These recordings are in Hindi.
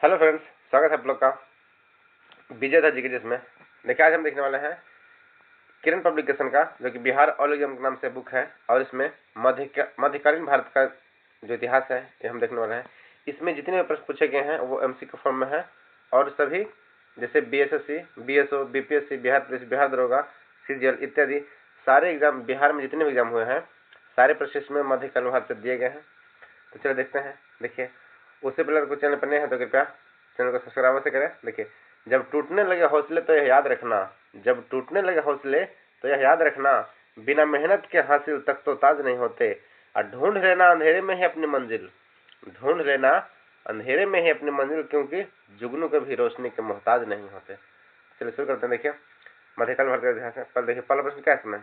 हेलो फ्रेंड्स, स्वागत है आप लोग का विजय जी के जिसमें देखिए आज हम देखने वाले हैं किरण पब्लिकेशन का, जो कि बिहार ऑल एग्जाम के नाम से बुक है। और इसमें मध्यकालीन भारत का जो इतिहास है ये हम देखने वाले हैं। इसमें जितने भी प्रश्न पूछे गए हैं वो एमसीक्यू फॉर्म में है और सभी जैसे BSSC, BSO, BPSC, Bihar police, Bihar दरोगा, सीजीएल इत्यादि सारे एग्जाम बिहार में जितने भी एग्जाम हुए हैं सारे प्रश्न इसमें मध्यकालीन भारत से दिए गए हैं। तो चलो देखते हैं। देखिए, उससे पहले अगर चैनल पर नए हैं तो कृपया चैनल को सब्सक्राइब से करें। देखिए, जब टूटने लगे हौसले तो यह याद रखना, जब टूटने लगे हौसले तो यह याद रखना, बिना मेहनत के हासिल तक तो ताज नहीं होते। और ढूंढ लेना अंधेरे में ही अपनी मंजिल, ढूंढ लेना अंधेरे में ही अपनी मंजिल, क्योंकि जुगनू कभी रोशनी के मोहताज नहीं होते। चलिए शुरू करते हैं। देखिए, मध्यकाल भारत का इतिहास है। पहले देखिए, पहला प्रश्न क्या है इसमें।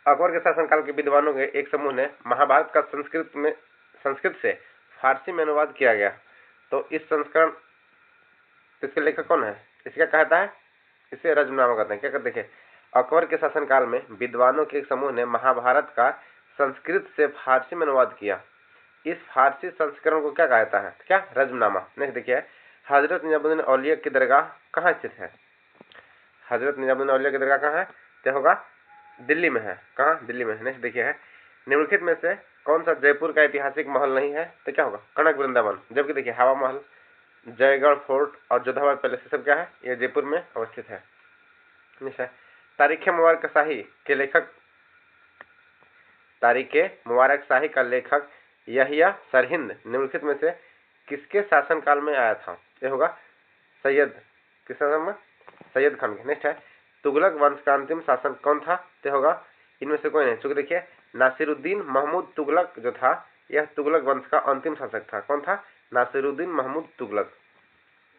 अकबर के शासनकाल के विद्वानों के एक समूह ने महाभारत का संस्कृत से फारसी में अनुवाद किया गया। तो इस संस्करण, इसके लेखक कौन है, इसे क्या कहता है, इसे रजमनामा कहते हैं। क्या कहते देखिए, अकबर के शासनकाल में विद्वानों के एक समूह ने महाभारत का संस्कृत से फारसी में अनुवाद किया। इस फारसी संस्करण को क्या कहता है, क्या, रजमनामा। नेक्स्ट देखिए, हजरत निजामुद्दीन औलिया की दरगाह कहाँ स्थित है। हजरत निजामुद्दीन औलिया की दरगाह कहाँ है, क्या होगा, दिल्ली में है। कहाँ, दिल्ली में है। नेक्स्ट देखिए है, निम्नलिखित में से कौन सा जयपुर का ऐतिहासिक महल नहीं है, तो क्या होगा, कनक वृंदावन। जबकि देखिए, हवा महल, जयगढ़ फोर्ट और जोधाबाई पैलेस सब क्या है, ये जयपुर में अवस्थित है। तारीख मुबारक शाही के लेखक, तारीख मुबारक शाही का लेखक यहिया सरहिंद निम्नलिखित में से किसके शासनकाल में आया था। ये होगा सैयद, किस शासन में, सैयद खान के। नेक्स्ट है, तुगलक वंश का अंतिम शासक कौन था, तो होगा इनमें से कोई नहीं। चूंकि देखिए, नासिरुद्दीन महमूद तुगलक जो था यह तुगलक वंश का अंतिम शासक था। कौन था, नासिरुद्दीन महमूद तुगलक।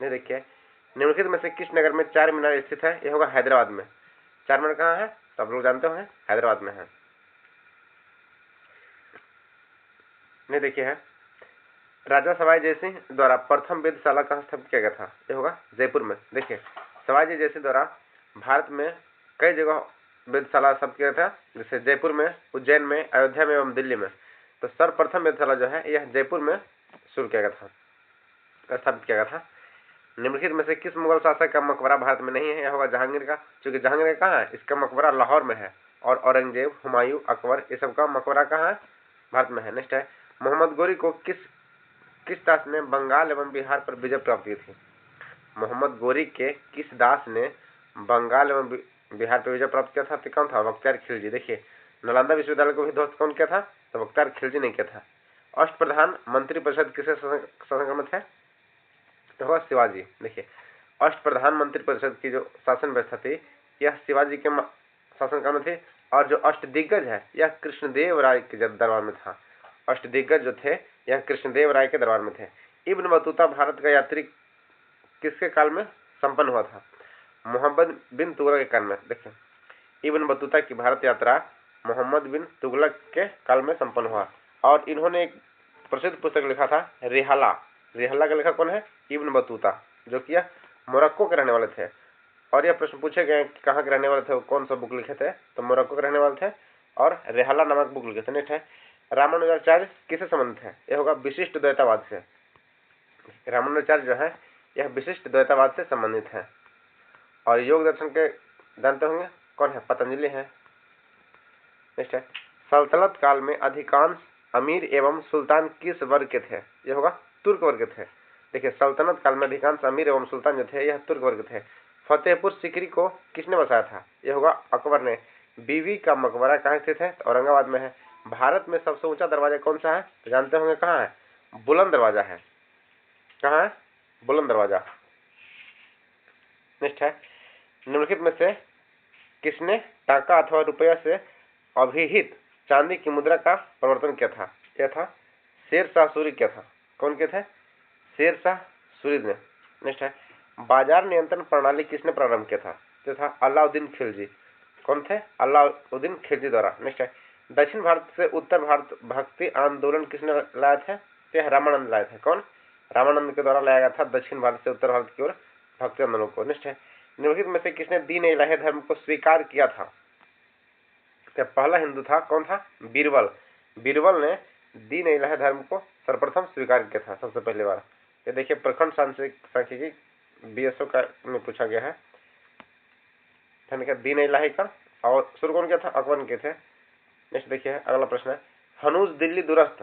नहीं देखिए, निम्नलिखित में से किस नगर में चार मीनार स्थित है, यह होगा हैदराबाद में। चार मीनार कहाँ है, तो आप लोग जानते हो, हैदराबाद में है। नहीं देखिए है, राजा सवाई जयसिंह द्वारा प्रथम वेधशाला कहाँ स्थापित किया गया था, यह होगा जयपुर में। देखिए, सवाई जयसिंह द्वारा भारत में कई जगह वेधशाला स्थापित किया था, जैसे जयपुर में, उज्जैन में, अयोध्या में एवं दिल्ली में। तो सर्वप्रथम वेधशाला जो है यह जयपुर में शुरू किया गया था, स्थापित किया गया था। निम्नलिखित में से किस मुगल शासक का मकबरा भारत में नहीं है, यह होगा जहांगीर का। क्योंकि जहांगीर का कहाँ है, इसका मकबरा लाहौर में है। और औरंगजेब, हुमायूं, अकबर ये सब का मकबरा कहाँ है, भारत में है। नेक्स्ट है, मोहम्मद गोरी को किस दास ने बंगाल एवं बिहार पर विजय प्राप्त की थी। मोहम्मद गोरी के किस दास ने बंगाल एवं बिहार पर विजय प्राप्त किया था, तो कौन था, बख्तियार खिलजी। देखिए, नालंदा विश्वविद्यालय को भी ध्वस्त कौन किया था, तो बख्तियार खिलजी ने किया था। अष्टप्रधान मंत्री परिषद किसके शासन में थे, तो होगा शिवाजी। देखिए, अष्टप्रधान मंत्री परिषद की जो शासन व्यवस्था थी यह शिवाजी के शासनकाल में थी। और जो अष्टदिग्गज है यह कृष्णदेव राय के दरबार में था। अष्टदिग्गज जो थे यह कृष्णदेव राय के दरबार में थे। इब्न बतूता भारत का यात्री किसके काल में संपन्न हुआ था, मोहम्मद बिन तुगलक के काल में। देखिए, इब्न बतूता की भारत यात्रा मोहम्मद बिन तुगलक के काल में संपन्न हुआ। और इन्होंने एक प्रसिद्ध पुस्तक लिखा था, रिहाला। रिहाला का लेखक कौन है, इब्न बतूता, जो कि मोरक्को के रहने वाले थे। और यह प्रश्न पूछे गए कि कहाँ के रहने वाले थे, कौन सा बुक लिखे थे, तो मोरक्को के रहने वाले थे और रिहाला नामक बुक लिखे थे। नेक्स्ट है, रामानुजाचार्य किससे संबंधित है, यह होगा विशिष्ट द्वैतावाद से। रामानुजाचार्य जो है यह विशिष्ट द्वैतावाद से संबंधित है। और योग दर्शन के जानते होंगे कौन है, पतंजलि है। नेक्स्ट है, सल्तनत काल में अधिकांश अमीर एवं सुल्तान किस वर्ग के थे, यह होगा तुर्क वर्ग के थे। देखिए, सल्तनत काल में अधिकांश अमीर एवं सुल्तान जो थे यह तुर्क वर्ग थे। फतेहपुर सीकरी को किसने बसाया था, यह होगा अकबर ने। बीवी का मकबरा कहाँ स्थित है, तो औरंगाबाद में है। भारत में सबसे ऊंचा दरवाजा कौन सा है, तो जानते होंगे कहाँ है, बुलंद दरवाजा है। कहाँ है, बुलंद दरवाजा। नेक्स्ट है, निम्नलिखित में से किसने टाका अथवा रुपया से अभिहित चांदी की मुद्रा का प्रवर्तन किया था, यह था शेर शाह सूरी किया था। कौन के थे, शेर शाह सूरी ने। नेक्स्ट है, बाजार नियंत्रण प्रणाली किसने प्रारंभ किया था, तो था अलाउद्दीन खिलजी। कौन थे, अलाउद्दीन खिलजी द्वारा। नेक्स्ट है, दक्षिण भारत से उत्तर भारत भक्ति आंदोलन किसने लाया था, तो रामानंद लाए थे। कौन, रामानंद के द्वारा लाया गया था दक्षिण भारत से उत्तर भारत की ओर भक्ति आंदोलन को। नेक्स्ट है, निम्नलिखित में से किसने दीन इलाही धर्म को स्वीकार किया था, पहला हिंदू था, कौन था, बीरबल। बीरबल ने दीन इलाही धर्म को सर्वप्रथम स्वीकार किया था सबसे पहले बार। ये देखिए प्रखंड सांख्यिकी BSO का में पूछा गया है। दीन इलाही का, और शुरू कौन किया था? अकबर ने किए थे। नेक्स्ट देखिए अगला प्रश्न है, हनूज दिल्ली दूरस्थ,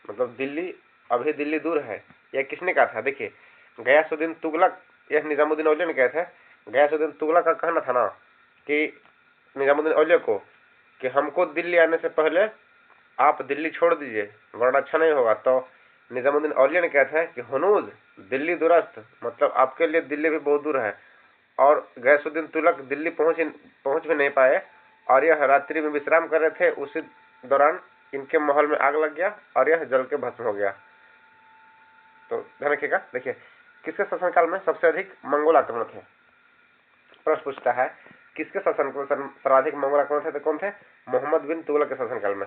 मतलब दिल्ली, अभी दिल्ली दूर है, यह किसने कहा था? देखिए गयासुद्दीन तुगलक, यह निजामुद्दीन औलिया ने कहे थे। गयासुद्दीन तुगलक का कहना था ना कि निजामुद्दीन औलिया को कि हमको दिल्ली आने से पहले आप दिल्ली छोड़ दीजिए वरना अच्छा नहीं होगा। तो निजामुद्दीन औलिया ने कहा था कि हनूज दिल्ली दूरस्थ, मतलब आपके लिए दिल्ली भी बहुत दूर है। और गयासुद्दीन तुगलक दिल्ली पहुंच भी नहीं पाए और यह रात्रि में विश्राम कर रहे थे, उसी दौरान इनके महल में आग लग गया और यह जल के भस्म हो गया। तो ध्यान रखिएगा। देखिए किसके शासनकाल में सबसे अधिक मंगोल आक्रमण थे? प्रश्न पूछता है किसके शासन को सर्वाधिक मंगोल आक्रमण थे? तो कौन थे? मोहम्मद बिन तुगलक के शासनकाल में।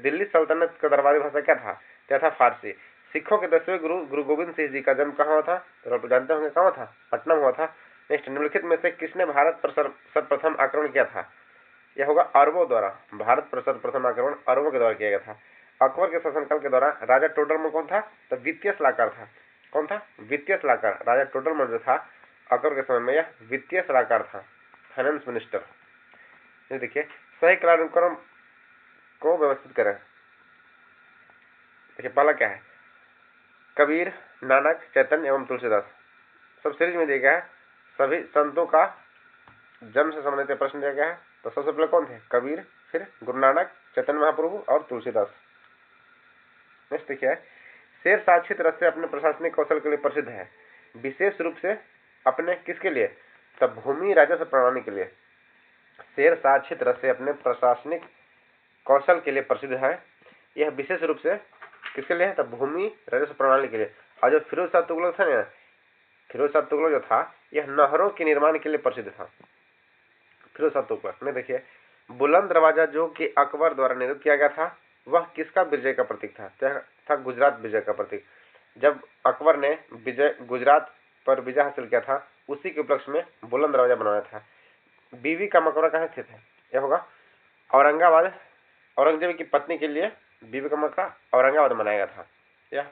दिल्ली सल्तनत का दरबारी भाषा क्या था? क्या था? फारसी। सिखों के 10वें गुरु गोविंद सिंह जी का जन्म कहाँ हुआ था? तो आप जानते होंगे कहाँ था? पटना में हुआ था। नेक्स्ट, निम्नलिखित में से किसने भारत पर सर्वप्रथम आक्रमण किया था? यह होगा अरबों द्वारा। भारत पर सर्वप्रथम आक्रमण अरबों के द्वारा किया गया था। अकबर के शासनकाल के दौरान राजा टोडरमल कौन था? तो वित्तीय सलाहकार था। कौन था? वित्तीय सलाहकार। राजा टोडरमल जो था अकबर के समय में यह वित्तीय सलाहकार था, फाइनेंस मिनिस्टर। ये देखिए सही कालानुक्रम को व्यवस्थित करें। देखिए पहला क्या है? कबीर, नानक, चैतन्य एवं तुलसीदास। सब सीरीज में दिया गया है। सभी संतों का जन्म से संबंधित प्रश्न दिया गया है। तो सबसे पहले कौन थे? कबीर, फिर गुरु नानक, चैतन्य महाप्रभु और तुलसीदास। नेक्स्ट देखिए, शेर शाह अच्छी तरह से अपने प्रशासनिक कौशल के लिए प्रसिद्ध है, विशेष रूप से अपने किसके लिए? तब भूमि राजस्व प्रणाली के लिए। शेर शाह अच्छी तरह से अपने प्रशासनिक कौशल के लिए प्रसिद्ध है, यह विशेष रूप से किसके लिए है? तब भूमि राजस्व प्रणाली के लिए। और जो फिरोज शाह तुगलक था ना, फिरोज शाह तुगलक जो था यह नहरों के निर्माण के लिए प्रसिद्ध था। फिरोज शाह तुगलक ने देखिए बुलंद दरवाजा जो कि अकबर द्वारा निर्मित किया गया था, वह किसका विजय का प्रतीक था? था गुजरात विजय का प्रतीक। जब अकबर ने गुजरात पर विजय हासिल किया था, उसी के उपलक्ष्य में बुलंद दरवाजा बनाया था। बीवी का मकबरा कहाँ स्थित है? यह होगा औरंगाबाद। औरंगजेब की पत्नी के लिए बीवी का मकबरा औरंगाबाद बनाया गया था। यह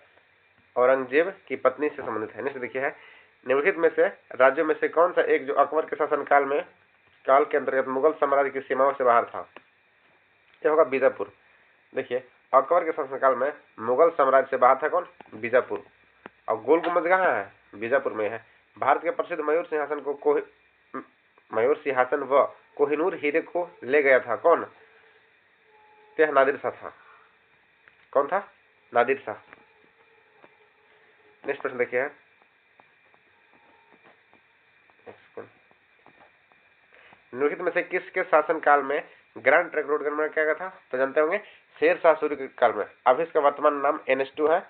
औरंगजेब की पत्नी से संबंधित है। नेक्स्ट देखिए है, निम्नलिखित में से राज्यों में से कौन सा एक जो अकबर के शासनकाल में काल के अंतर्गत मुगल साम्राज्य की सीमाओं से बाहर था? यह होगा बीजापुर। देखिए अकबर के शासनकाल में मुगल साम्राज्य से बाहर था कौन? बीजापुर। और गोल गुम्बद कहाँ है? बीजापुर में है। भारत के प्रसिद्ध मयूर सिंहासन व कोहिनूर हीरे को ले गया था कौन? यह नादिर शाह था। कौन था? नादिर शाह। नेक्स्ट प्रश्न देखिए, निम्नलिखित में से किसके शासनकाल में ग्रैंड ट्रंक रोड का निर्माण किया गया था? तो जानते होंगे शेर शाह सूरी के काल में। अभी इसका वर्तमान नाम NH2 है,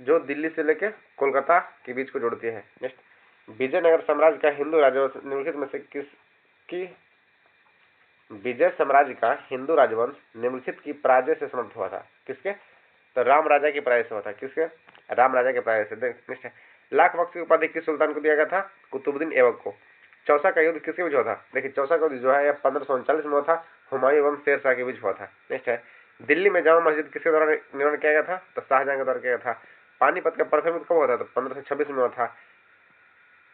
जो दिल्ली से लेकर कोलकाता के बीच को जोड़ती है। नेक्स्ट, विजयनगर साम्राज्य का हिंदू राजवंश निम्नलिखित में से किसकी? विजय साम्राज्य का हिंदू राजवंश निम्नलिखित की पराजय से समाप्त हुआ था। किसके? तो राम राजा की पराजय से हुआ था। किसके? राम राजा के पराजय से। नेक्स्ट, लाख बख्श की उपाधि किस सुल्तान को दिया गया था? कुतुबुद्दीन ऐबक को। चौसा का युद्ध किसके बीच हुआ था? देखिए चौसा का युद्ध जो है 1539 में हुआ था, हुमायूं एवं शेर शाह के बीच हुआ था। नेक्स्ट है, दिल्ली में जामा मस्जिद किसके द्वारा निर्माण किया गया था? तो शाहजहां के द्वारा किया गया था। पानीपत का प्रथम युद्ध कब हुआ था? तो 1526 में हुआ था।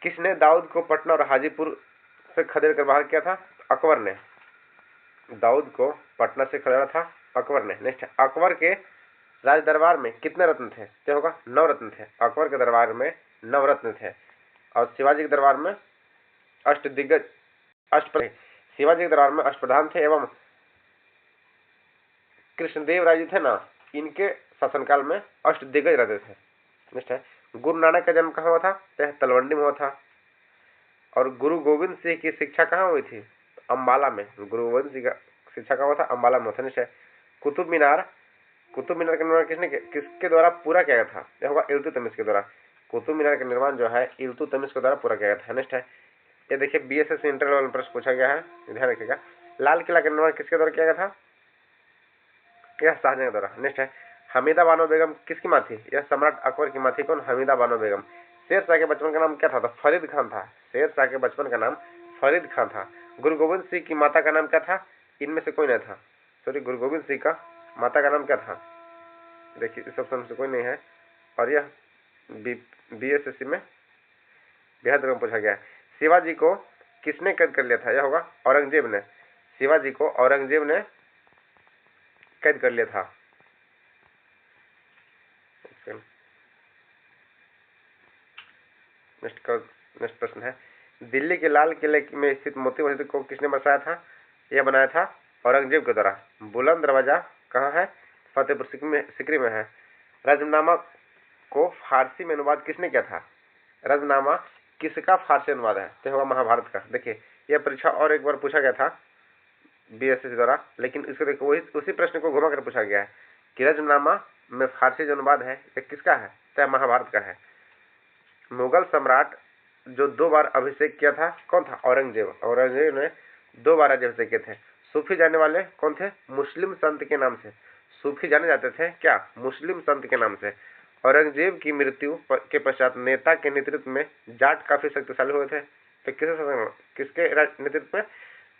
किसने दाऊद को पटना और हाजीपुर से खदेड़ कर बाहर किया था? अकबर ने। दाऊद को पटना से खदेड़ा था अकबर ने। नेक्स्ट, अकबर के राज दरबार में कितने रत्न थे? क्या होगा? 9 रत्न थे। अकबर के दरबार में 9 रत्न थे। और शिवाजी के दरबार में शिवाजी के दरबार में अष्टप्रधान थे एवं कृष्णदेव राय जी थे ना, इनके शासनकाल में अष्टदिग्गज रहते थे। नेक्स्ट है, गुरु नानक का जन्म कहाँ हुआ था? तलवंडी में हुआ था। और गुरु गोविंद सिंह की शिक्षा कहाँ हुई थी? अम्बाला में। गुरु गोविंद सिंह का शिक्षा कहाँ हुआ था? अम्बाला में हुआ था। नेक्स्ट है, कुतुब मीनार का निर्माण किसके द्वारा पूरा किया गया था? यह होगा इल्तुतमिश के द्वारा। कुतुब मीनार का निर्माण जो है इल्तुतमिश के द्वारा पूरा किया गया था। नेक्स्ट है, ये देखिए BSS इंटर लेवल प्रश्न पूछा गया है, ध्यान रखिएगा। लाल किला का निर्माण किसके द्वारा किया गया था? यह शाहजहां के द्वारा। नेक्स्ट है, हमीदा बानो बेगम किसकी माँ थी? यह सम्राट अकबर की माँ थी। कौन? हमीदा बानो बेगम। शेर शाह के बचपन का नाम क्या था? तो फरीद खान था। शेर शाह के बचपन का नाम फरीद खान था। गुरु गोविंद सिंह की माता का नाम क्या था? इनमें से कोई नहीं था। सॉरी, गुरु गोविंद सिंह का माता का नाम क्या था? देखिए इस ऑप्शन से कोई नहीं है। और यह BSSC में बिहार में पूछा गया है। शिवाजी को किसने कैद कर लिया था? यह होगा औरंगजेब ने। शिवाजी को औरंगजेब ने कैद कर लिया था। नेक्स्ट प्रश्न है, दिल्ली के लाल किले में स्थित मोती मस्जिद को किसने बसाया था? यह बनाया था औरंगजेब के द्वारा। बुलंद दरवाजा कहाँ है? फतेहपुर सिकरी में है। रजमनामा को फारसी में अनुवाद किसने किया था? रजमनामा किसका फारसी अनुवाद है? तो होगा महाभारत का। देखिए यह परीक्षा और एक बार पूछा गया था BSSC द्वारा, लेकिन इसको देखो वही उसी प्रश्न को घुमा कर पूछा गया है कि रजमनामा में फारसी जो अनुवाद है यह किसका है? तो महाभारत का है। मुगल सम्राट जो 2 बार अभिषेक किया था कौन था? औरंगजेब। औरंगजेब ने 2 बार अभिषेक किए थे। सूफी जाने वाले कौन थे? मुस्लिम संत के नाम से सूफी जाने जाते थे। क्या? मुस्लिम संत के नाम से। औरंगजेब की मृत्यु के पश्चात नेता के नेतृत्व में जाट काफी शक्तिशाली हुए थे। तो किसके नेतृत्व में?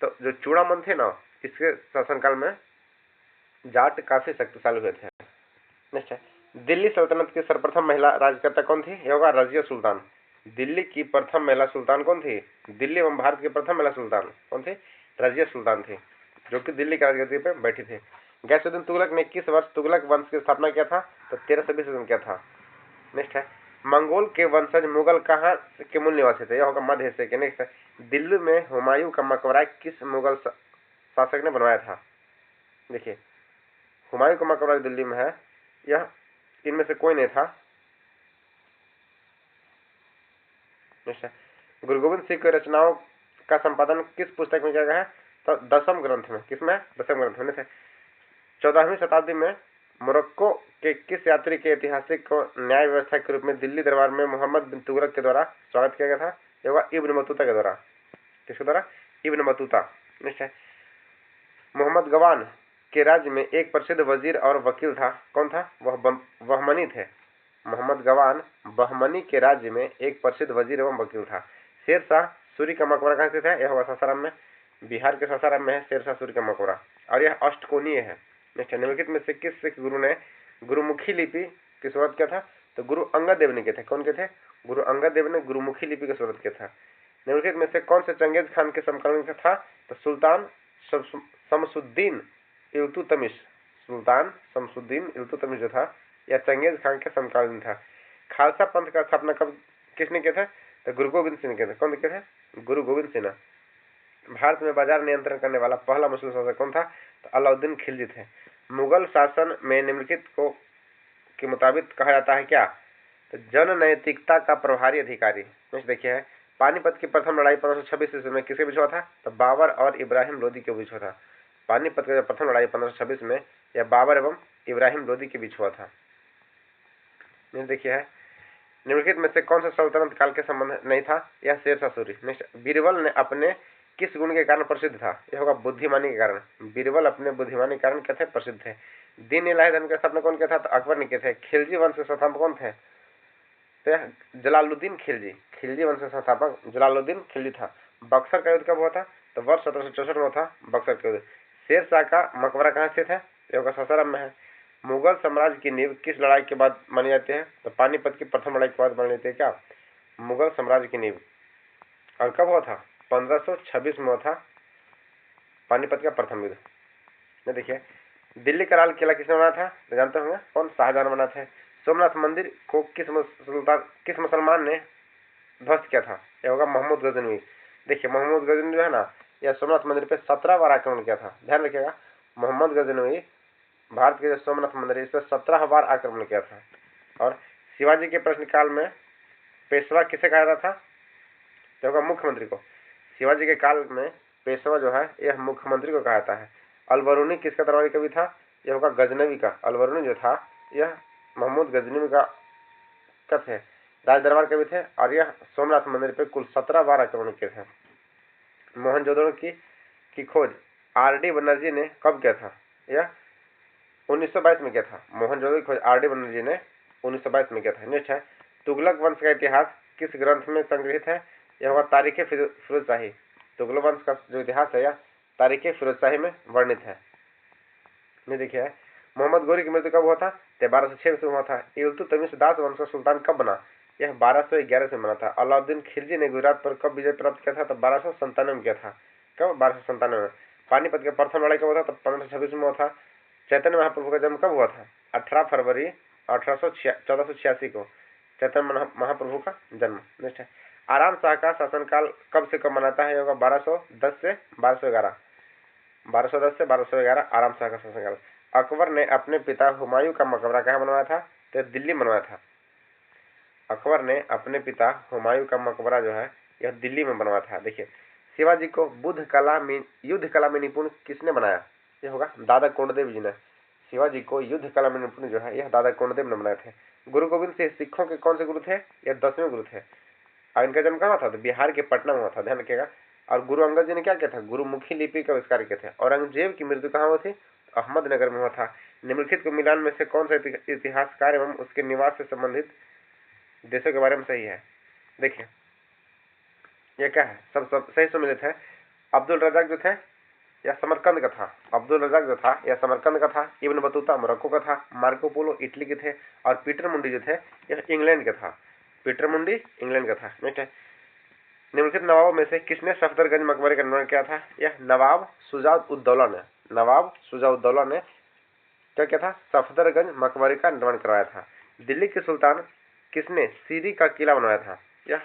तो जो चूड़ामन थे ना, इसके शासनकाल में जाट काफी शक्तिशाली हुए थे। नेक्स्ट है, दिल्ली सल्तनत की सर्वप्रथम महिला राज्यकर्ता कौन थी? यह होगा रजिया सुल्तान। दिल्ली की प्रथम महिला सुल्तान कौन थी? दिल्ली एवं भारत की प्रथम महिला सुल्तान कौन थी? रजिया सुल्तान थी, जो कि दिल्ली की राजगद्दी पर बैठी थी। गैसुद्दीन तुगलक ने किस वर्ष तुगलक वंश की स्थापना किया था? तो 1320 में किया था। नेक्स्ट है, मंगोल के वंशज मुगल कहाँ के मूल निवासी थे? यह होगा मध्य एशिया के। नेक्स्ट है, दिल्ली में हुमायूं का मकबरा किस मुगल शासक ने बनवाया था? देखिए हुमायूं का मकबरा दिल्ली में है, यह इनमें से कोई नहीं था। गुरु गोविंद सिंह की रचनाओं का संपादन किस पुस्तक में किया गया है? तो दशम ग्रंथ में। किसमें? दशम ग्रंथ में। 14वीं शताब्दी में मोरक्को के किस यात्री के ऐतिहासिक को न्याय व्यवस्था के रूप में दिल्ली दरबार में मोहम्मद बिन तुगलक के द्वारा स्वागत किया गया था? यह होगा इब्न बतूता के द्वारा। किसके द्वारा? Ibn Battuta. निश्चय। मोहम्मद गवान के राज्य में एक प्रसिद्ध वजीर और वकील था, कौन था? वह बहमनी थे। मोहम्मद गवान बहमनी के राज्य में एक प्रसिद्ध वजीर एवं वकील था। शेरशाह सूरी का मकबरा कहाँ स्थित है? यह होगा सासाराम में। बिहार के सासाराम में है शेरशाह सूरी का मकबरा, और यह अष्टकोणीय है। निम्नलिखित में से किस सिख गुरु ने गुरुमुखी लिपि की शुरुआत किया था? तो गुरु अंगद देव ने किया था। कौन के थे? गुरु अंगद देव ने गुरुमुखी लिपि की शुरुआत किया था। निम्नलिखित में से कौन से चंगेज खान के समकालीन था? तो सुल्तान शमसुद्दीन इल्तुतमिश। सुल्तान शमसुद्दीन इल्तुतमिश जो था यह चंगेज खान के समकालीन था। खालसा पंथ का स्थापना कब किसने किया था? तो गुरु गोविंद सिंह ने किया था। कौन किया था? गुरु गोविंद सिंह। भारत में बाजार नियंत्रण करने वाला पहला मुस्लिम शासक कौन था? तो अलाउद्दीन खिलजी थे। मुगल शासन में निम्नलिखित को के मुताबिक कहा जाता है क्या? तो जन नैतिकता का प्रभारी अधिकारी। देखिए है, पानीपत की प्रथम लड़ाई 1526 ईस्वी में किसके बीच हुआ था? तो बाबर और इब्राहिम लोदी के बीच हुआ था। पानीपत की प्रथम लड़ाई 1526 में यह बाबर एवं इब्राहिम लोदी के बीच हुआ था। देखिए है, निम्नलिखित में से कौन सा सल्तनत काल के संबंध नहीं था? यह शेरशाह सूरी। नेक्स्ट, बीरबल ने अपने किस गुण के कारण प्रसिद्ध था? यह होगा बुद्धिमानी के कारण। बीरबल अपने बुद्धिमानी के कारण क्या थे? प्रसिद्ध थे। दीन इलाही धर्म का स्थापना कौन किया था? तो अकबर ने किए थे। खिलजी वंश के संस्थापक कौन थे? तो जलालुद्दीन खिलजी। खिलजी वंश का संस्थापक जलालुद्दीन खिलजी था। बक्सर का युद्ध कब हुआ था? तो वर्ष 1764 में था बक्सर का युद्ध। शेरशाह का मकबरा कहाँ स्थित है? यह होगा सासाराम में है। मुगल साम्राज्य की नींव किस लड़ाई के बाद मानी जाती है? तो पानीपत की प्रथम लड़ाई के बाद मानी जाती है। क्या? मुगल साम्राज्य की नींव। और कब हुआ था? 1526 में हुआ था पानीपत का प्रथम युद्ध। देखिए, दिल्ली का लाल किला किसने बनाया था? तो जानते होंगे कौन? शाहजहां बनाया था। सोमनाथ मंदिर को किस मुसलमान ने ध्वस्त किया था? यह होगा मोहम्मद गजनवी। देखिए मोहम्मद गजनवी जो है ना, यह सोमनाथ मंदिर पे 17 बार आक्रमण किया था। ध्यान रखिएगा, मोहम्मद गजनवी भारत के जो सोमनाथ मंदिर इस पर 17 बार आक्रमण किया था। और शिवाजी के प्रश्नकाल में पेशवा किसे कहा जाता था? तो होगा मुख्यमंत्री को। शिवाजी के काल में पेशवा जो है यह मुख्यमंत्री को कहा जाता है। अलबरूनी किसका दरबारी कवि था? यह होगा गजनवी का। अलबरूनी जो था यह मोहम्मद गजनवी का थे, राज दरबार कवि थे, और यह सोमनाथ मंदिर पर कुल 17 बार आक्रमण किए थे। मोहनजोदड़ो की खोज R.D. बनर्जी ने कब किया था? यह 1922 में किया था। मोहनजोदड़ो की खोज R.D. बनर्जी ने 1922 में किया था। नेक्स्ट है, तुगलक वंश का इतिहास किस ग्रंथ में संग्रहित है? यह होगा तारीख फिरोजशाही। तुगलक वंश का जो इतिहास है यह तारीख फिरोजशाही में वर्णित है। देखिए, मोहम्मद गोरी की मृत्यु कब हुआ था? तो 1206 से हुआ था। इल्तुतमिश दास वंश का सुल्तान कब बना? यह 1211 से बना था। अलाउद्दीन खिलजी ने गुजरात पर कब विजय प्राप्त किया था? तो 1297 में किया था। कब? 1297 में। पानीपत का प्रथम लड़ाई कब हुआ था? तो 1526 में हुआ था। चैतन्य महाप्रभु का जन्म कब हुआ था? 18 फरवरी 1486 को चैतन्य महाप्रभु का जन्म। नेक्स्ट है, आराम शाह का शासनकाल कब से कब मनाता है? होगा 1210 से 1211। 1210 से 1211 आराम शाह का शासनकाल। अकबर ने अपने पिता हुमायूं का मकबरा कहाँ बनवाया था? तो दिल्ली बनवाया था। अकबर ने अपने पिता हुमायूं का मकबरा जो है यह दिल्ली में बनवाया था। देखिए, शिवाजी को युद्ध कला में निपुण किसने बनाया? यह होगा दादा कोंडदेव जी ने। शिवाजी को युद्ध कला में निपुण जो है यह दादा कोंडदेव ने बनाए थे। गुरु गोविंद सिंह सिखों के कौन से गुरु थे? यह 10वें गुरु थे। और इनका जन्म कहाँ था? तो बिहार के पटना में हुआ था, ध्यान रखिएगा। और गुरु अंगद जी ने क्या किया था? गुरुमुखी लिपि का आविष्कार किया था। औरंगजेब की मृत्यु कहाँ हुई थी? अहमदनगर में हुआ था। निम्नलिखित को मिलान में से कौन सा इतिहासकार एवं उसके निवास से संबंधित देशों के बारे में सही है? देखिए, यह क्या है? सब सही सम्मिलित है। अब्दुल रजाक जो थे यह समरकंद का था। अब्दुल रजाक जो था यह समरकंद का था। इब्न बतूता मोरक्को का था। मार्को पोलो इटली के थे। और पीटर मुंडी जो थे यह इंग्लैंड का था। पीटर मुंडी इंग्लैंड का था। नेक्स्ट है, निम्नलिखित नवाबों में से किसने सफदरगंज मकबरे का निर्माण किया था? यह नवाब शुजा-उद-दौला ने। नवाब शुजा-उद-दौला ने क्या किया था? सफदरगंज मकबरे का निर्माण करवाया था। दिल्ली के सुल्तान किसने सीरी का किला बनवाया था? यह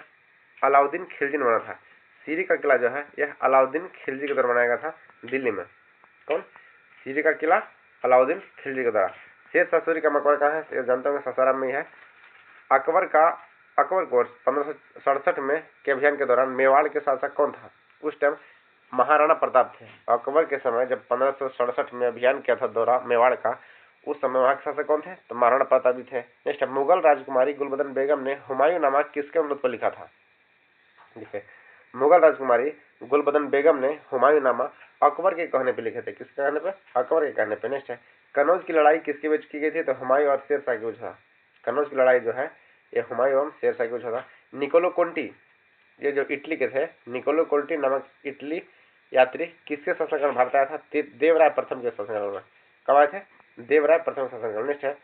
अलाउद्दीन खिलजी ने बनाया था। सीरी का किला जो है यह अलाउद्दीन खिलजी के द्वारा बनाया गया था दिल्ली में। कौन? सीरी का किला अलाउद्दीन खिलजी के द्वारा। शेर शाह सूरी का मकबरा कहाँ है? ये जानते होंगे, सासाराम में ही है। अकबर को 1567 में के अभियान के दौरान मेवाड़ के शासक कौन था? उस टाइम महाराणा प्रताप थे। अकबर के समय जब 1567 में अभियान किया था दौरा मेवाड़ का, उस समय वहां के शासक कौन थे? तो महाराणा प्रताप जी थे। नेक्स्ट, मुगल राजकुमारी गुलबदन बेगम ने हुमायूं नामा किसके अनुरोध पर लिखा था? देखिए, मुगल राजकुमारी गुलबदन बेगम ने हुमायूं नामा अकबर के कहने पे लिखे थे। किसके कहने पे? अकबर के कहने पे। नेक्स्ट है, कनौज की लड़ाई किसके बीच की गई थी? तो हुमायूं और शेर शाह के बीच था। कनौज की लड़ाई जो है ये हुमायूं और शेर शाह के बीच था। निकोलो कोंटी, ये जो इटली के थे, निकोलो कोंटी नामक इटली यात्री किसके शासनकाल में भारत आया था? देवराय प्रथम के शासनकाल में। कब आए थे? देवराय प्रथम शासनकाल। नेक्स्ट है,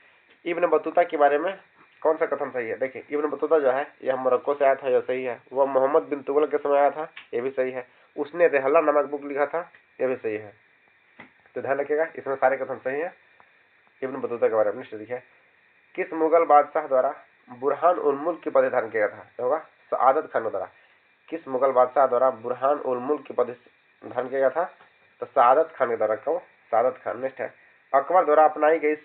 इब्न बतूता के बारे में कौन सा कथन सही है? देखिए, इब्न बतूता जो है यह मोरक्को से आया था, यह सही है। वह मोहम्मद बिन तुगलक के समय आया था, यह भी सही है। उसने रेहला नामक बुक लिखा था, यह भी सही है। तो ध्यान रखिएगा, इसमें सारे कथन सही है इब्न बतूता के बारे में। देखिए, किस मुगल बादशाह द्वारा बुरहान उल मुल्क की पदवी धारण किया था? होगा सआदत खान द्वारा। किस मुगल बादशाह द्वारा बुरहान उल मुल्क की पदवी धारण किया गया था? तो सआदत खान के द्वारा। कब? सआदत खान। नेक्स्ट है, अकबर द्वारा अपनाई गई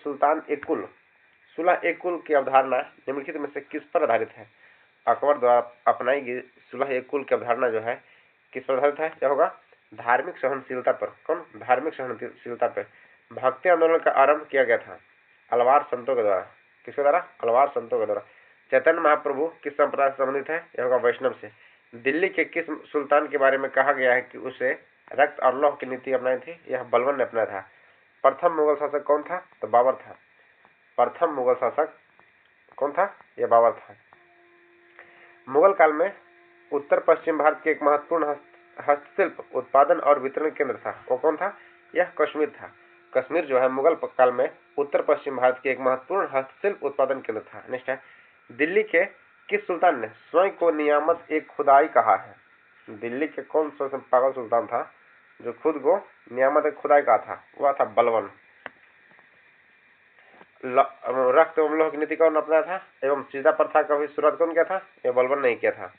सुलह-ए-कुल की अवधारणा निम्नलिखित में से किस पर आधारित है? अकबर द्वारा अपनाई गई सुलह-ए-कुल की अवधारणा जो है किस पर आधारित है? क्या होगा? धार्मिक सहनशीलता पर। कौन? धार्मिक सहनशीलता पर। भक्ति आंदोलन का आरंभ किया गया था अलवार संतों के द्वारा। किसके द्वारा? अलवार संतों के द्वारा। चैतन्य महाप्रभु किस संप्रदाय से संबंधित है? यह होगा वैष्णव से। दिल्ली के किस सुल्तान के बारे में कहा गया है कि उसे रक्त और लौह की नीति अपनाई थी? यह बलबन ने अपनाया था। प्रथम मुगल शासक कौन था? तो बाबर था। प्रथम मुगल शासक कौन था? यह बाबर था। मुगल काल में उत्तर पश्चिम भारत के एक महत्वपूर्ण हस्तशिल्प उत्पादन और वितरण केंद्र था, वो कौन था? यह कश्मीर था। कश्मीर जो है मुगल काल में उत्तर पश्चिम भारत के एक महत्वपूर्ण हस्तशिल्प उत्पादन केंद्र था। नेक्स्ट है, दिल्ली के किस सुल्तान ने स्वयं को नियामत एक खुदाई कहा है? दिल्ली के कौन सा पागल सुल्तान था जो खुद को नियामत एक खुदाई कहा था? वह था बलबन। रक्त एवं लौह की नीति कौन अपनाया था? एवं सीधा प्रथा का भी शुरुआत कौन किया था? यह बलबन नहीं किया था।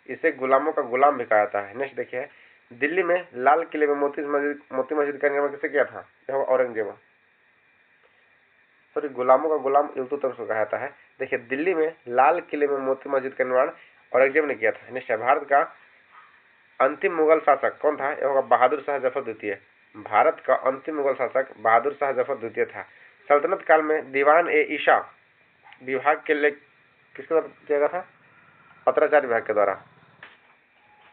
इसे गुलामों का गुलाम भी कहा जाता है। नेक्स्ट देखिए, दिल्ली में लाल किले में मोती मस्जिद का निर्माण किसने किया था? यह औरंगजेब। सॉरी, गुलामों का गुलाम इल्तुतमिश को कहा जाता है। देखिए, दिल्ली में लाल किले में मोती मस्जिद का निर्माण औरंगजेब ने किया था। नेक्स्ट, भारत का अंतिम मुगल शासक कौन था? यह होगा बहादुर शाह जफर द्वितीय। भारत का अंतिम मुगल शासक बहादुर शाह जफर द्वितीय था। सल्तनत काल में दीवान-ए-ईशा विभाग के लिए किसके द्वारा किया गया था? पत्राचार विभाग के द्वारा।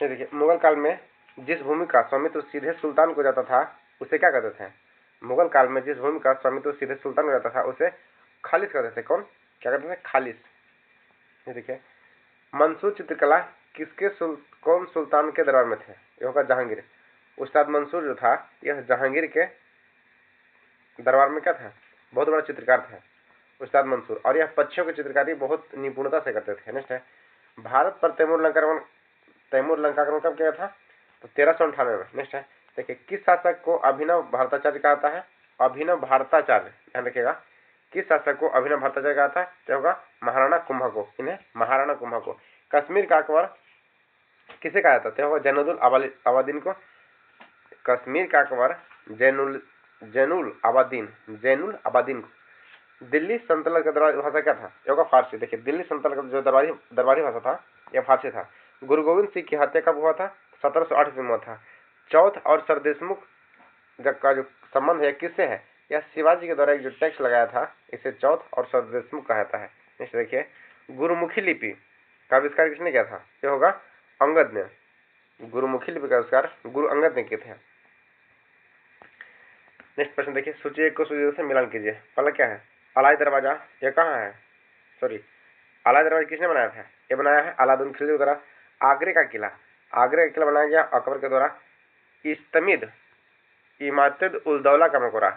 देखिए, मुगल काल में जिस भूमि का स्वामित्व सीधे सुल्तान को जाता था उसे क्या कहते थे? मुगल काल में जिस भूमि का स्वामित्व सीधे सुल्तान को जाता था उसे खालिस कहते थे। कौन? क्या कहते थे? खालिस। ये देखिए, मंसूर चित्रकला कौन सुल्तान के दरबार में थे? ये होगा जहांगीर। उस्ताद मंसूर जो था यह जहांगीर के दरबार में क्या था? बहुत बड़ा चित्रकार था। उस्ताद मंसूर, और यह पक्षियों की चित्रकारी बहुत निपुणता से करते थे। नेक्स्ट है, भारत पर तैमूर लंकाक्रमण कब किया था? तो 1398 में। नेक्स्ट है, देखिए किस शासक को अभिनव भारताचार्य कहा जाता है? अभिनव भारताचार्य, ध्यान रखिएगा, किस शासक को अभिनव भारताचार्य कहा था? क्या होगा? महाराणा कुंभा को। इन्हें महाराणा कुंभा को। कश्मीर का अकबर किसे कहा जाता है? होगा जैनुल आबादीन को। कश्मीर का अकबर जैनुल आबादीन को। दिल्ली सल्तनत का दरबारी भाषा क्या था? ये होगा फारसी। देखिए दिल्ली सल्तनत का जो दरबारी भाषा था यह फारसी था। गुरु गोविंद सिंह की हत्या कब हुआ था? 1708 ईस्वी में हुआ था। चौथ और सरदेशमुख का जो संबंध है किससे है? यह शिवाजी के द्वारा एक जो टैक्स लगाया था इसे चौथ और सरदेशमुख कहा जाता है। नेक्स्ट देखिए, गुरुमुखी लिपि का आविष्कार किसने किया था? ये होगा अंगद ने। गुरुमुखी लिपि का आविष्कार गुरु अंगद ने किए थे। नेक्स्ट प्रश्न देखिए, सूची 1 को सूची 2 से मिलान कीजिए। पहला क्या है? अलाई दरवाजा, ये कहाँ है? अलाई दरवाजा किसने बनाया था? ये बनाया है अलाउद्दीन खिलजी के द्वारा। आगरे का किला बनाया गया अकबर के द्वारा। इमामत उल दौला का मकबरा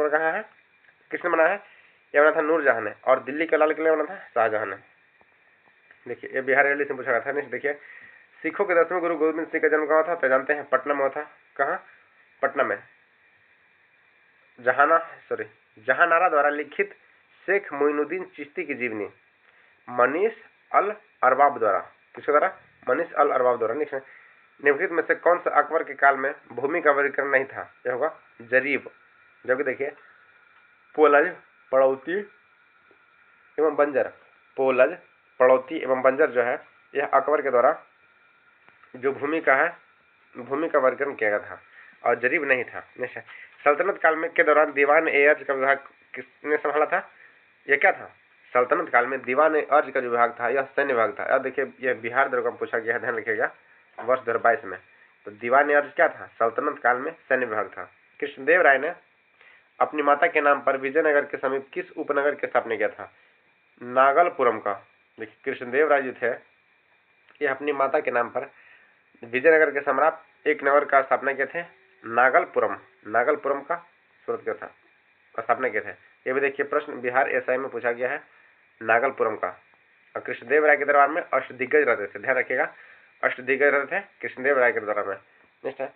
कहाँ है? किसने बनाया है? यह बना था नूरजहां ने। और दिल्ली का लाल किला बना था शाहजहां ने। देखिए ये बिहार रैली से पूछा गया था। नेक्स्ट देखिए, सिखों के 10वें गुरु गोविंद सिंह का जन्म कहाँ था? तो जानते हैं पटना में हुआ था। कहाँ? पटना में। जहानारा द्वारा लिखित शेख मोइनुद्दीन चिश्ती की जीवनी मनीष अल अरबाब द्वारा। किसके द्वारा? मनीष अल अरबाब द्वारा। निम्नलिखित में से कौन सा अकबर के काल में भूमि का वर्गीकरण नहीं था? यह होगा जरीब। जो कि देखिए पोलज पड़ौती एवं बंजर जो है यह अकबर के द्वारा जो भूमि का वर्गीकरण किया गया था, और जरीब नहीं था। सल्तनत काल में के दौरान दीवान ए अर्ज का विभाग किसने संभाला था? यह क्या था? सल्तनत काल में दीवान ए अर्ज का जो विभाग था यह सैन्य विभाग था। अब देखिए यह बिहार दरगाह में पूछा गया है, ध्यान रखिएगा, वर्ष 2022 में। तो दीवान ए अर्ज क्या था? सल्तनत काल में सैन्य विभाग था। कृष्णदेव राय ने अपनी माता के नाम पर विजयनगर के समीप किस उपनगर की स्थापना किया था? नागलपुरम का। देखिए कृष्णदेव राय जो थे यह अपनी माता के नाम पर विजयनगर के सम्राट एक नगर का स्थापना किए थे, नागलपुरम का सूरत किया था, स्थापना किए थे। ये भी देखिए प्रश्न बिहार एसआई में पूछा गया है, नागलपुरम का। और कृष्णदेव राय के दरबार में अष्टदिग्गज रहते थे, ध्यान रखिएगा, अष्टदिग्गज रहते थे कृष्णदेव राय के दरबार में। नेक्स्ट है,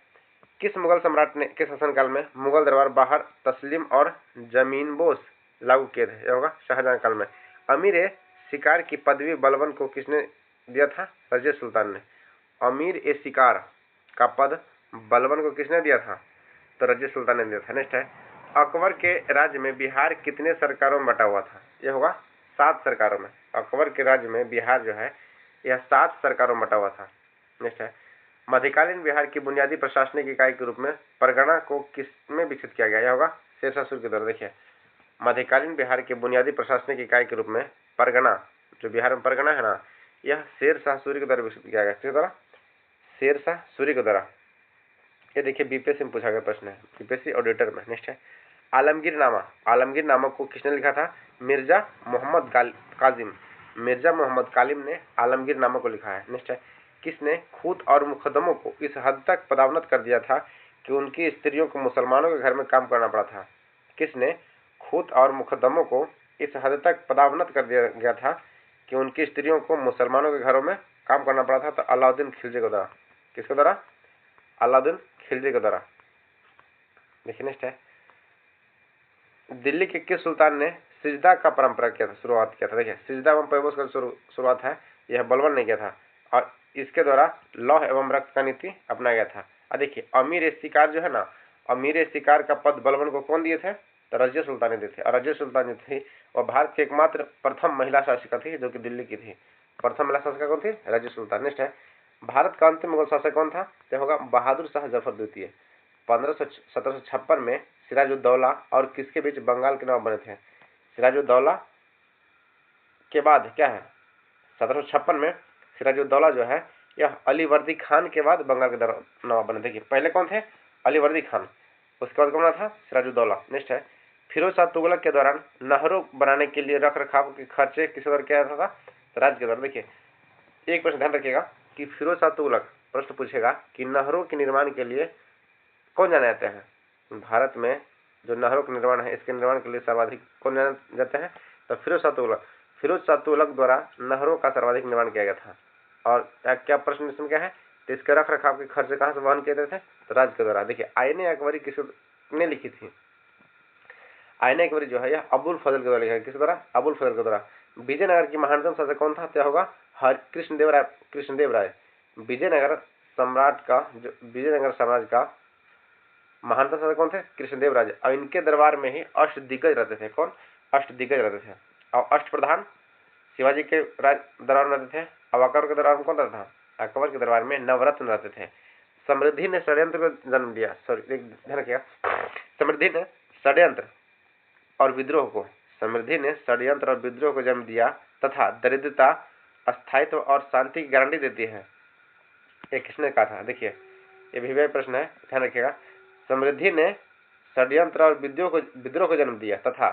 किस मुगल सम्राट ने के शासनकाल में मुगल दरबार बाहर तस्लीम और जमीनबोस लागू किए थे? यह होगा शाहजहां काल में। अमीर शिकार की पदवी बलबन को किसने दिया था? रजिया सुल्तान ने। अमीर ए शिकार का पद बलबन को किसने दिया था? तो रजिया सुल्तान ने दिया था। नेक्स्ट है, अकबर के राज्य में बिहार कितने सरकारों में बटा हुआ था? यह होगा 7 सरकारों में। अकबर के राज्य में बिहार जो है यह 7 सरकारों में बटा हुआ था। नेक्स्ट है, मध्यकालीन बिहार की बुनियादी प्रशासनिक इकाई के रूप में परगना को किसमें विकसित किया गया? यह होगा शेरशाह सूरी के द्वारा। देखिए मध्यकालीन बिहार के बुनियादी प्रशासनिक इकाई के रूप में परगना, जो बिहार में परगना है ना, यह शेरशाह सूरी के द्वारा विकसित किया गया। किसके द्वारा? शेरशाह सूरी के द्वारा। ये देखिए बीपीएससी में पूछा गया प्रश्न है, बीपीएससी ऑडिटर में। नेक्स्ट है, आलमगीर नामा को किसने लिखा था? मिर्जा मोहम्मद कालिम ने आलमगीर नामा को लिखा है। नेक्स्ट है, किसने खूत और मुकदमों को इस हद तक पदावनत कर दिया था कि उनकी स्त्रियों को मुसलमानों के घर में काम करना पड़ा था? किसने खूत और मुकदमों को इस हद तक पदावनत कर दिया गया था कि उनकी स्त्रियों को मुसलमानों के घरों में काम करना पड़ा था? तो अलाउद्दीन खिलजी के द्वारा। किसके द्वारा? अलाउद्दीन खिलजी के द्वारा। देखिए नेक्स्ट है, दिल्ली के किस सुल्तान ने सिजदा का परंपरा किया था, शुरुआत किया था? देखिए सिजदा एवं पैबोस का शुरुआत है यह बलबन ने किया था, और इसके द्वारा लौह एवं रक्त का नीति अपनाया गया था। और देखिए अमीर ए शिकार जो है ना, अमीर ए शिकार का पद बलबन को कौन दिए थे? तो रजिया सुल्तान ने दिए थे। और रजिया सुल्तान जो थी वह भारत की एकमात्र प्रथम महिला शासिका थी जो कि दिल्ली की थी। प्रथम महिला शासिका कौन थी? रजिया सुल्तान। नेक्स्ट है, भारत का अंतिम मुगल शासक कौन था? तो होगा बहादुर शाह जफर द्वितीय। 1756 में सिराजुद्दौला और किसके बीच बंगाल के नवाब बने थे? सिराजुद्दौला के बाद क्या है, 1756 में सिराजुद्दौला जो है यह अलीवर्दी खान के बाद बंगाल के नवाब बने थे। पहले कौन थे? अलीवर्दी खान, उसके बाद कौन था? सिराजुद्दौला। नेक्स्ट है, फिरोज शाह तुगलक के दौरान नहरों बनाने के लिए रख रखाव के खर्चे किस द्वारा किया जाता था? तो राज्य के द्वारा। देखिए एक प्रश्न ध्यान रखिएगा कि फिरोज शाह तुगलक प्रश्न पूछेगा कि नहरों के निर्माण के लिए कौन जाने जाते हैं? भारत में जो नहरों का निर्माण है, इसके निर्माण के लिए सर्वाधिक कौन जाते हैं? तो फिरोज शाह तुगलक। फिरोज शाह तुगलक द्वारा नहरों का सर्वाधिक निर्माण किया गया था। और क्या प्रश्न इसमें क्या है? तो इसके रख रखाव के खर्च कहाँ से वहन किए जाते थे? तो राज्य के द्वारा। देखिए, आईने अकबरी किसने लिखी थी? आईने अकबरी जो है यह अबुल फजल के द्वारा लिखा है। किस द्वारा? अबुल फजल के द्वारा। विजयनगर की महानतम शासक कौन था? क्या होगा? कृष्णदेव राय। विजयनगर सम्राट का, जो विजयनगर साम्राज्य का महानतम शासक कौन थे? कृष्णदेव राय। और इनके दरबार में ही अष्टदिग्गज रहते थे। कौन? अष्टदिग्गज रहते थे। और अष्टप्रधान शिवाजी के दरबार में रहते थे। और अकबर के दरबार में कौन रहता था? अकबर के दरबार में नवरत्न रहते थे। समृद्धि ने षड्यंत्र को जन्म दिया। ध्यान रखिएगा, समृद्धि ने षड्यंत्र और विद्रोह को, समृद्धि ने षड्यंत्र और विद्रोह को जन्म दिया तथा दरिद्रता, अस्थायित्व और शांति की गारंटी देती है। ये किसने कहा था? देखिए, ये भी प्रश्न है, ध्यान रखिएगा। समृद्धि ने षड्यंत्र और विद्रोह को जन्म दिया तथा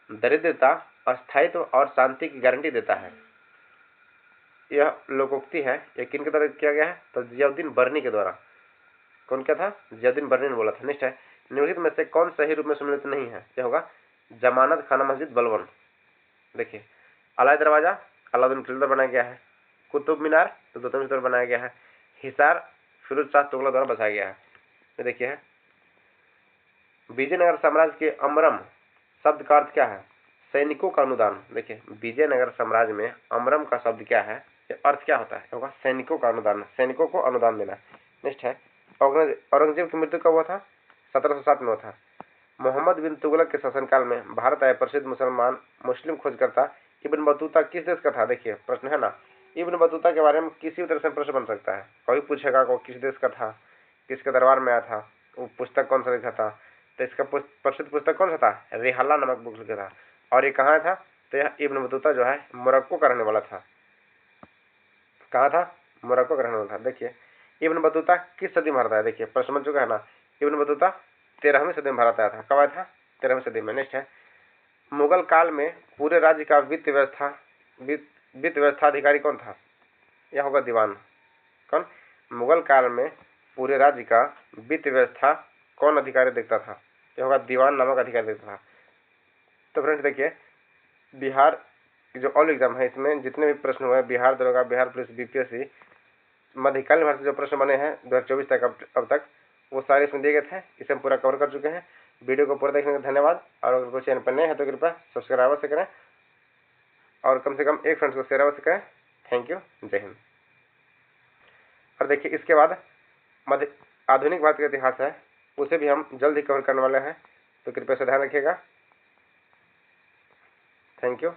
दरिद्रता, अस्थायित्व और शांति की गारंटी देता है। यह लोकोक्ति है। ये किन के द्वारा किया गया है? तो जियाउद्दीन बर्नी के द्वारा। कौन क्या था? जियाउद्दीन बर्नी ने बोला था। नेक्स्ट है, निम्नलिखित में से कौन सही रूप में सम्मिलित नहीं है? क्या होगा? जमानत खाना मस्जिद बलवन। देखिए, अलाई दरवाजा अलाउद्दीन खिलजी द्वारा बनाया गया है। कुतुब मीनार तो गौतम द्वारा बनाया गया है। हिसार फिरोज शाह तुगलक द्वारा बसाया गया है। देखिए, विजयनगर साम्राज्य के अमरम शब्द का अर्थ क्या है? सैनिकों का अनुदान। देखिए, विजयनगर साम्राज्य में अमरम का शब्द क्या है? अर्थ क्या होता है? होगा सैनिकों का अनुदान, सैनिकों को अनुदान देना। नेक्स्ट है, औरंगजेब की मृत्यु कब हुआ था? 1707 में हुआ था। मोहम्मद बिन तुगलक के शासनकाल में भारत आए प्रसिद्ध मुस्लिम खोजकर्ता इब्न बतूता किस देश का था? देखिए, प्रश्न है ना, इब्न बतूता के बारे में किसी भी तरह से प्रश्न बन सकता है। कोई पूछेगा को किस देश का था, किसके दरबार में आया था, वो पुस्तक कौन सा लिखा था? तो इसका प्रसिद्ध पुस्तक कौन सा था? रिहाला नामक बुक लिखा था। और ये कहाँ था? तो यह इब्न बतूता जो है मोरक्को का रहने वाला था। कहाँ था? मोरक्को का रहने वाला था। देखिए, इब्न बतूता किस सदी में भारत आया? देखिए, प्रश्न बन चुका है ना। इब्न बतूता 13वीं सदी में भारत आया था। कब आया था? 13वीं सदी में। नेक्स्ट है, मुगल काल में पूरे राज्य का वित्त व्यवस्था अधिकारी कौन था? यह होगा दीवान। कौन? मुगल काल में पूरे राज्य का वित्त व्यवस्था कौन अधिकारी देखता था? यह होगा दीवान नामक अधिकारी देखता था। तो फ्रेंड्स देखिए, बिहार जो ऑल एग्जाम है, इसमें जितने भी प्रश्न हुए, बिहार दरोगा, बिहार पुलिस, बीपीएससी, मध्यकालीन भारत से जो प्रश्न बने हैं 2024 तक अब तक, वो सारे इसमें दिए गए थे। इसे हम पूरा कवर कर चुके हैं। वीडियो को पूरा देखने का धन्यवाद। और अगर कोई चैनल पर नए हैं तो कृपया सब्सक्राइब अवश्य करें और कम से कम एक फ्रेंड्स को शेयर अवश्य करें। थैंक यू, जय हिंद। और देखिए, इसके बाद आधुनिक भारत का इतिहास है, उसे भी हम जल्द ही कवर करने वाले हैं, तो कृपया से ध्यान रखिएगा। Thank you.